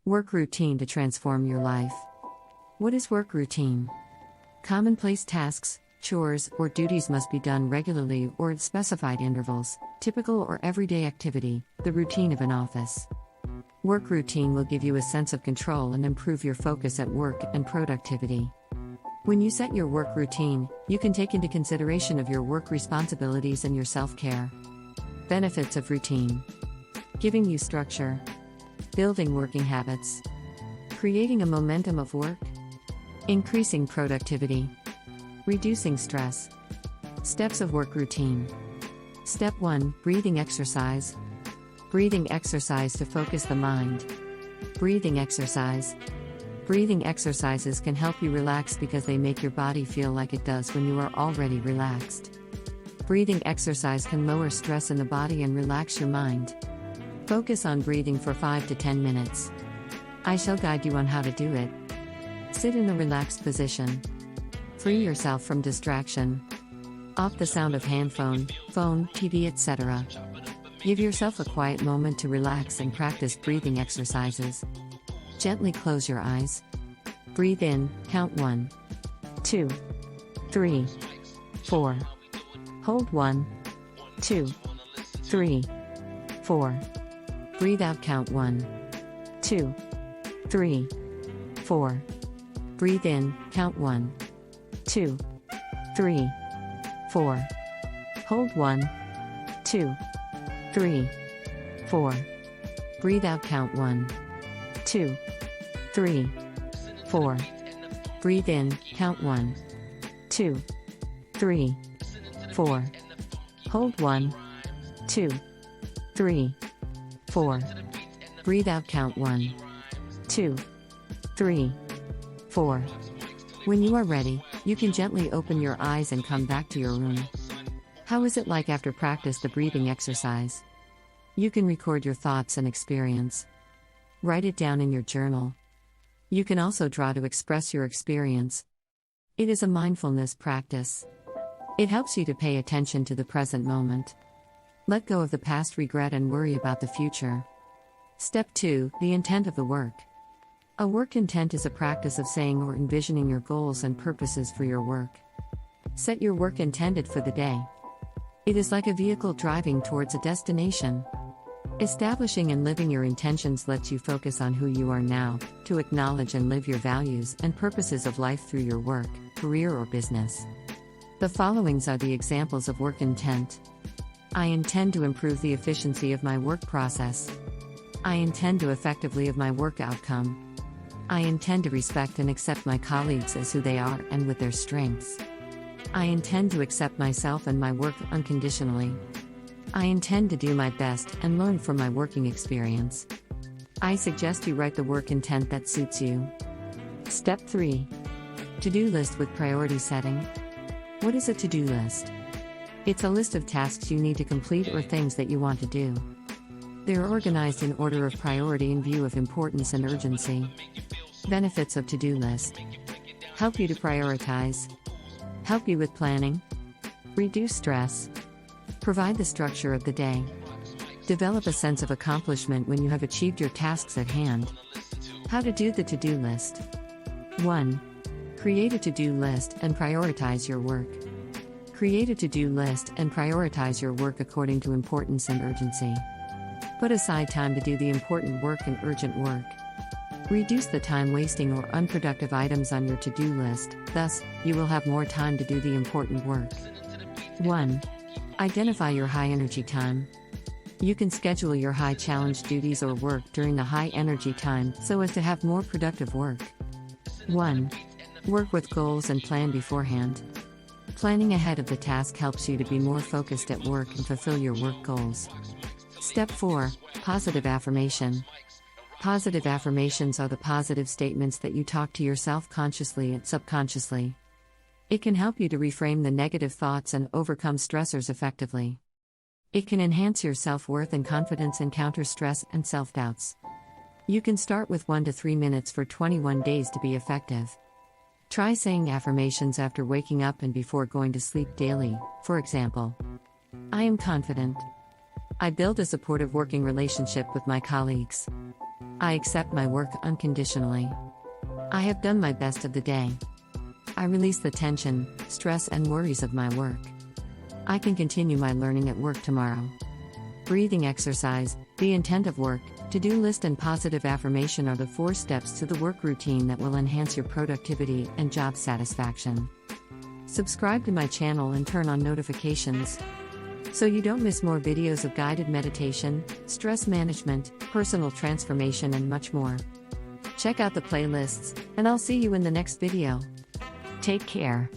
Work routine to transform your life. What is work routine? Commonplace tasks, chores, or duties must be done regularly or at specified intervals, typical or everyday activity, the routine of an office. Work routine will give you a sense of control and improve your focus at work and productivity. When you set your work routine, you can take into consideration of your work responsibilities and your self-care. Benefits of routine: giving you structure, building working habits, creating a momentum of work, increasing productivity, reducing stress. Steps of work routine. Step 1. Breathing exercise. Breathing exercise to focus the mind. Breathing exercise. Breathing exercises can help you relax because they make your body feel like it does when you are already relaxed. Breathing exercise can lower stress in the body and relax your mind. Focus on breathing for 5 to 10 minutes. I shall guide you on how to do it. Sit in a relaxed position. Free yourself from distraction. Off the sound of phone, TV, etc. Give yourself a quiet moment to relax and practice breathing exercises. Gently close your eyes. Breathe in, count 1, 2, 3, 4. Hold 1, 2, 3, 4. Breathe out, count 1, 2, 3, 4. Breathe in, count 1, 2, 3, 4. Hold 1, 2, 3, 4. Breathe out, count 1, 2, 3, 4. Breathe in, count 1, 2, 3, 4. Hold 1, 2, 3, 4. Breathe out, count 1, 2, 3, 4. When you are ready, you can gently open your eyes and come back to your room. How is it like after practice the breathing exercise? You can record your thoughts and experience. Write it down in your journal. You can also draw to express your experience. It is a mindfulness practice. It helps you to pay attention to the present moment. Let go of the past regret and worry about the future. Step 2. The intent of the work. A work intent is a practice of saying or envisioning your goals and purposes for your work. Set your work intended for the day. It is like a vehicle driving towards a destination. Establishing and living your intentions lets you focus on who you are now, to acknowledge and live your values and purposes of life through your work, career, or business. The followings are the examples of work intent. I intend to improve the efficiency of my work process. I intend to effectively of my work outcome. I intend to respect and accept my colleagues as who they are and with their strengths. I intend to accept myself and my work unconditionally. I intend to do my best and learn from my working experience. I suggest you write the work intent that suits you. Step 3. To-do list with priority setting. What is a to-do list? It's a list of tasks you need to complete or things that you want to do. They're organized in order of priority in view of importance and urgency. Benefits of to-do list. Help you to prioritize. Help you with planning. Reduce stress. Provide the structure of the day. Develop a sense of accomplishment when you have achieved your tasks at hand. How to do the to-do list. 1. Create a to-do list and prioritize your work. Create a to-do list and prioritize your work according to importance and urgency. Put aside time to do the important work and urgent work. Reduce the time wasting or unproductive items on your to-do list, thus, you will have more time to do the important work. 1. Identify your high-energy time. You can schedule your high-challenge duties or work during the high-energy time so as to have more productive work. 1. Work with goals and plan beforehand. Planning ahead of the task helps you to be more focused at work and fulfill your work goals. Step 4. Positive affirmation. Positive affirmations are the positive statements that you talk to yourself consciously and subconsciously. It can help you to reframe the negative thoughts and overcome stressors effectively. It can enhance your self-worth and confidence and counter stress and self-doubts. You can start with 1 to 3 minutes for 21 days to be effective. Try saying affirmations after waking up and before going to sleep daily, for example. I am confident. I build a supportive working relationship with my colleagues. I accept my work unconditionally. I have done my best of the day. I release the tension, stress, and worries of my work. I can continue my learning at work tomorrow. Breathing exercise, the intent of work, to-do list, and positive affirmation are the 4 steps to the work routine that will enhance your productivity and job satisfaction. Subscribe to my channel and turn on notifications so you don't miss more videos of guided meditation, stress management, personal transformation, and much more. Check out the playlists, and I'll see you in the next video. Take care.